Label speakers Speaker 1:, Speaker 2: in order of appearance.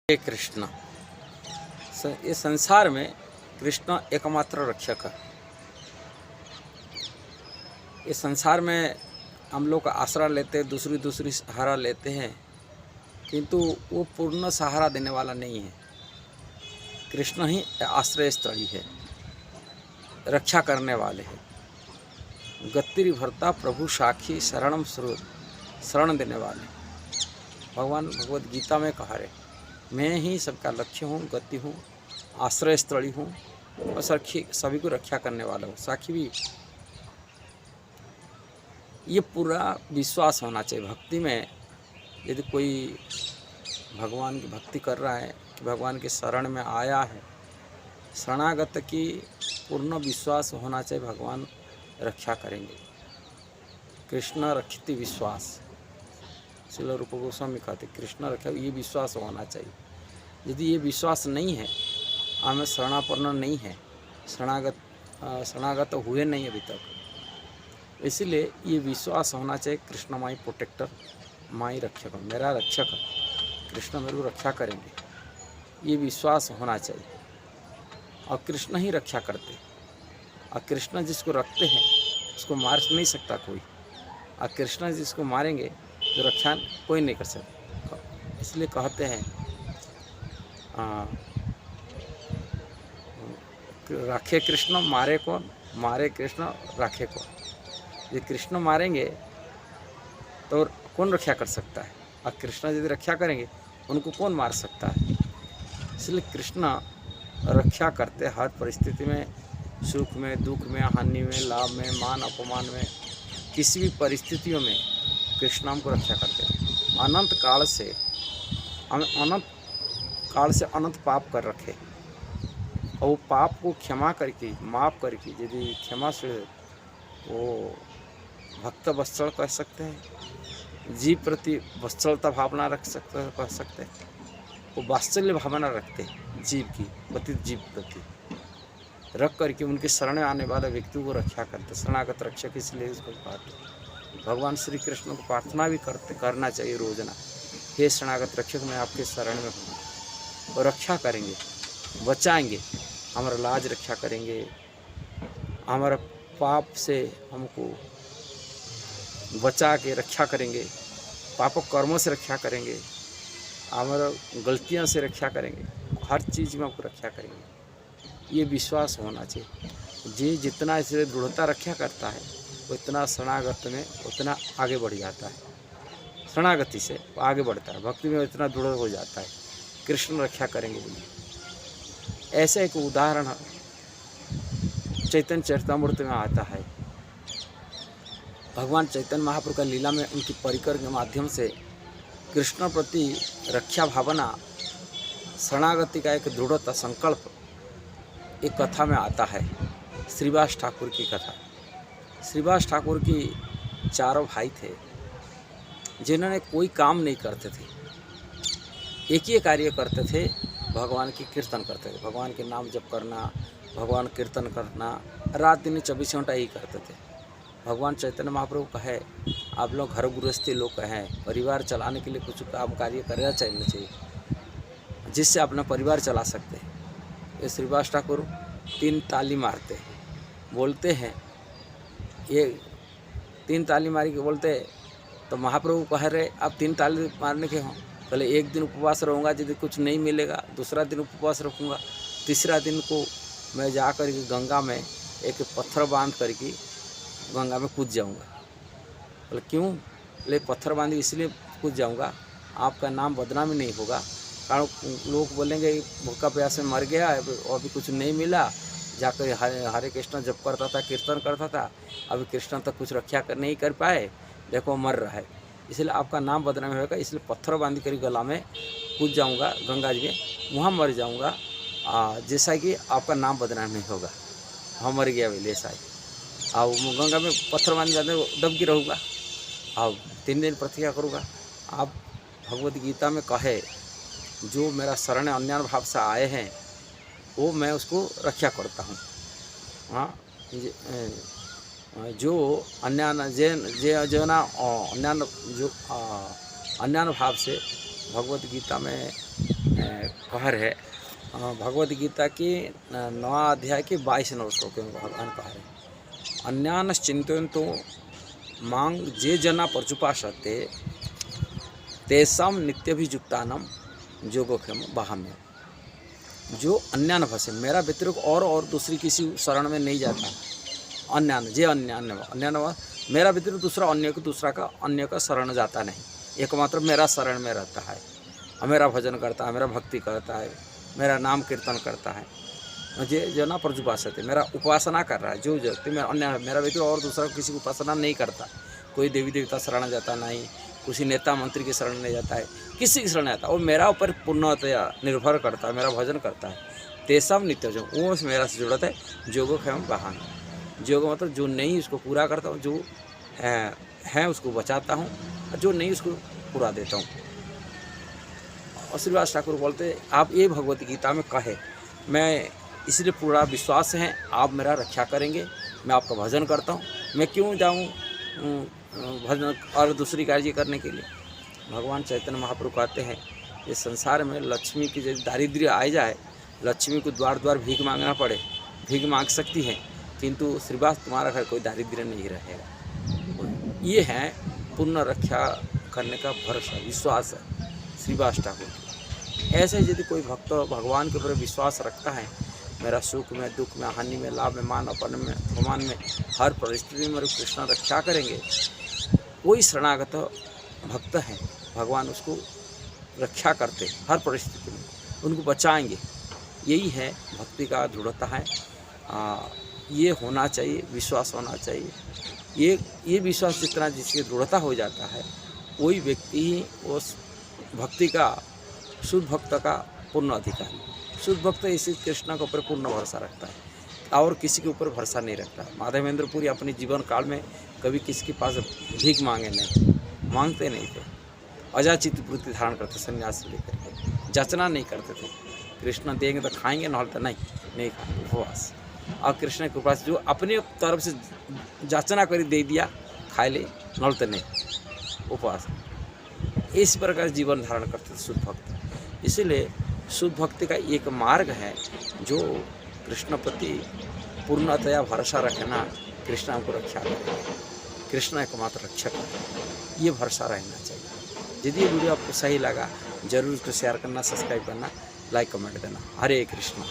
Speaker 1: हे कृष्ण। इस संसार में कृष्ण एकमात्र रक्षक है। इस संसार में हम लोग आसरा लेते, दूसरी सहारा लेते हैं, किंतु वो पूर्ण सहारा देने वाला नहीं है। कृष्ण ही आश्रय स्थली है, रक्षा करने वाले हैं। गत्तिरि भर्ता प्रभु साखी शरणम स्रोत, शरण देने वाले। भगवान भगवद गीता में कहा है, मैं ही सबका लक्ष्य हूँ, गति हूँ, आश्रय स्थली हूँ और सभी को रक्षा करने वाला हूँ। साखी भी ये पूरा विश्वास होना चाहिए भक्ति में। यदि कोई भगवान की भक्ति कर रहा है कि भगवान के शरण में आया है, शरणागत की पूर्ण विश्वास होना चाहिए, भगवान रक्षा करेंगे। कृष्ण रक्षति विश्वास, श्रील रूप गोस्वामी कहते कृष्ण रक्षा, ये विश्वास होना चाहिए। यदि ये विश्वास नहीं है, हमें शरणापन्न नहीं है, शरणागत हुए नहीं अभी तक, इसलिए ये विश्वास होना चाहिए कृष्ण माई प्रोटेक्टर, माई रक्षक, मेरा रक्षक, कृष्ण मेरे को रक्षा करेंगे, ये विश्वास होना चाहिए। और कृष्ण ही रक्षा करते, और कृष्ण जिसको रखते हैं उसको मार नहीं सकता कोई, और कृष्ण जिसको मारेंगे तो रक्षा कोई नहीं कर सकता। इसलिए कहते हैं राखे कृष्ण मारे कौन, मारे कृष्ण राखे कौन। यदि कृष्ण मारेंगे तो कौन रक्षा कर सकता है, और कृष्ण यदि रक्षा करेंगे उनको कौन मार सकता है। इसलिए कृष्ण रक्षा करते हर परिस्थिति में, सुख में, दुख में, हानि में, लाभ में, मान अपमान में, किसी भी परिस्थितियों में कृष्ण हमको रक्षा करते हैं। अनंत काल से अनंत पाप कर रखे, और वो पाप को क्षमा करके, माफ़ करके, यदि क्षमाशील वो भक्त वत्सल कह सकते हैं, जीव प्रति वत्सलता भावना रख सकते हैं। वो वात्सल्य भावना रखते हैं जीव की प्रति, जीव प्रति रख करके उनके शरण में आने वाले व्यक्ति को रक्षा करते, शरणागत रक्षक। इसलिए इसको भगवान श्री कृष्ण को प्रार्थना भी करना चाहिए रोजाना, हे शरणागत रक्षक, मैं आपके शरण में हूँ, और रक्षा करेंगे, बचाएंगे, हमारा लाज रक्षा करेंगे, हमारा पाप से हमको बचा के रक्षा करेंगे, पाप कर्मों से रक्षा करेंगे, हमारा गलतियों से रक्षा करेंगे, हर चीज़ में हमको रक्षा करेंगे। ये विश्वास होना चाहिए। जी जितना इसे दृढ़ता रक्षा करता है, उतना शरणागत में उतना आगे बढ़ जाता है, शरणागति से आगे बढ़ता है, भक्ति में इतना दृढ़ हो जाता है, कृष्ण रक्षा करेंगे बोलिए। ऐसे एक उदाहरण चैतन्य चरितामृत में आता है। भगवान चैतन्य महाप्रभु का लीला में उनकी परिकर के माध्यम से कृष्ण प्रति रक्षा भावना, शरणागति का एक दृढ़ता संकल्प एक कथा में आता है। श्रीवास ठाकुर की कथा। श्रीवास ठाकुर की चारों भाई थे जिन्होंने कोई काम नहीं करते थे, एक ही कार्य करते थे, भगवान की कीर्तन करते थे, भगवान के नाम जप करना, भगवान कीर्तन करना, रात दिन 24 घंटा यही करते थे। भगवान चैतन्य महाप्रभु कहे, आप लोग घर गृहस्थी लोग कहें, परिवार चलाने के लिए कुछ काम कार्य करना चाहिए जिससे अपना परिवार चला सकते हैं। ये श्रीवास ठाकुर 3 ताली मारते हैं, बोलते हैं, ये 3 ताली मारी के बोलते, तो महाप्रभु कह रहे आप 3 ताली मारने के हों, पहले एक दिन उपवास रहूँगा, यदि कुछ नहीं मिलेगा, दूसरा दिन उपवास रखूँगा, तीसरा दिन को मैं जा कर के गंगा में एक पत्थर बांध करके गंगा में कूद जाऊँगा। बोले क्यों? बोले पत्थर बांध इसलिए कूद जाऊँगा, आपका नाम बदनामी नहीं होगा, कारण लोग बोलेंगे भूखा प्यास में मर गया, अभी कुछ नहीं मिला, जाकर हरे कृष्ण जप करता था, कीर्तन करता था, अभी कृष्ण तक कुछ रक्षा नहीं कर पाए, देखो मर रहा है, इसलिए आपका नाम बदनामी होगा, इसलिए पत्थर बांध कर गला में कूद जाऊँगा गंगा जी में, वहाँ मर जाऊँगा, जैसा कि आपका नाम बदनाम नहीं होगा। हाँ मर गया बोले ऐसा ही, और गंगा में पत्थर बांध दब के रहूँगा, और 3 दिन प्रतिज्ञा करूँगा। आप भगवद गीता में कहे, जो मेरा शरण अन्यान भाव से आए हैं वो मैं उसको रक्षा करता हूँ। हाँ, जो अन्यान जो ना अन्यान, जो अन्यान भाव से भगवत गीता में कह रहे भगवत गीता की 9वां अध्याय के 22 श्लोक में भगवान कह रहे अन्यानश्चिन्तयन्तो मांग जे जना पर्युपासते तेषां नित्यभियुक्तानां योगक्षेम बाहम्य। जो अन्य न फंसे, मेरा व्यतिरिक्त और दूसरी किसी शरण में नहीं जाता। अन्य मेरा व्यतिरिक्त दूसरा अन्य का शरण जाता नहीं, एकमात्र मेरा शरण में रहता है, मेरा भजन करता है, मेरा भक्ति करता है, मेरा नाम कीर्तन करता है। मुझे जो ना पर्युपासते, मेरा उपासना कर रहा है। जो व्यक्ति में अन्य मेरा व्यतिरिक्त और दूसरा किसी की उपासना नहीं करता, कोई देवी देवता शरण जाता नहीं, किसी नेता मंत्री की शरण नहीं जाता है, किसी की शरण जाता है, वो मेरा ऊपर पूर्णतया निर्भर करता है, मेरा भजन करता है। तेषां नित्य जो वो मेरा से जुड़ता है योगक्षेम बाहन। योग मतलब जो नहीं उसको पूरा करता हूँ, जो है उसको बचाता हूँ, और जो नहीं उसको पूरा देता हूँ। और श्रीवास ठाकुर बोलते आप ये भगवत गीता में कहे, मैं इसलिए पूरा विश्वास है आप मेरा रक्षा करेंगे, मैं आपका भजन करता हूँ, मैं क्यों जाऊँ भजन और दूसरी कार्य करने के लिए। भगवान चैतन्य महाप्रभु कहते हैं इस संसार में लक्ष्मी की यदि दारिद्र्य आ जाए, लक्ष्मी को द्वार द्वार भीख मांगना पड़े, भीख मांग सकती है, किंतु श्रीवास तुम्हारा घर कोई दारिद्र्य नहीं रहेगा। ये है पुण्य रक्षा करने का भरोसा, विश्वास है श्रीवास ठाकुर की। ऐसे यदि कोई भक्त भगवान के ऊपर विश्वास रखता है, मेरा सुख में, दुख में, हानि में, लाभ में, मान अपन में, अपमान में, हर परिस्थिति में कृष्ण रक्षा करेंगे, कोई शरणागत भक्त है, भगवान उसको रक्षा करते हर परिस्थिति में, उनको बचाएंगे। यही है भक्ति का दृढ़ता है। ये होना चाहिए, विश्वास होना चाहिए। ये विश्वास जितना जिसकी दृढ़ता हो जाता है, वही व्यक्ति ही उस भक्ति का, शुद्ध भक्त का पूर्ण अधिकारी। शुद्ध भक्त इसी कृष्ण के ऊपर पूर्ण भरोसा रखता है और किसी के ऊपर भरोसा नहीं रखता। माधवेंद्र पुरी अपने जीवन काल में कभी किसी के पास भीख मांगते नहीं थे। अजाचित वृत्ति धारण करते, संन्यास लेकर के जाचना नहीं करते थे। कृष्ण देंगे तो खाएंगे, न तो नहीं खाएंगे, उपवास। और कृष्ण के पास जो अपने तरफ से जाचना कर दे दिया, खाए ले, न तो नहीं, उपवास। इस प्रकार जीवन धारण करते थे शुद्ध भक्त। इसीलिए शुद्ध भक्ति का एक मार्ग है जो कृष्ण प्रति पूर्णतया भरोसा रखना, कृष्ण हमको रक्षा करेगा, कृष्ण एकमात्र रक्षक है, ये भरोसा रहना चाहिए। यदि ये वीडियो आपको सही लगा, जरूर उसको शेयर करना, सब्सक्राइब करना, लाइक कमेंट देना। हरे कृष्णा।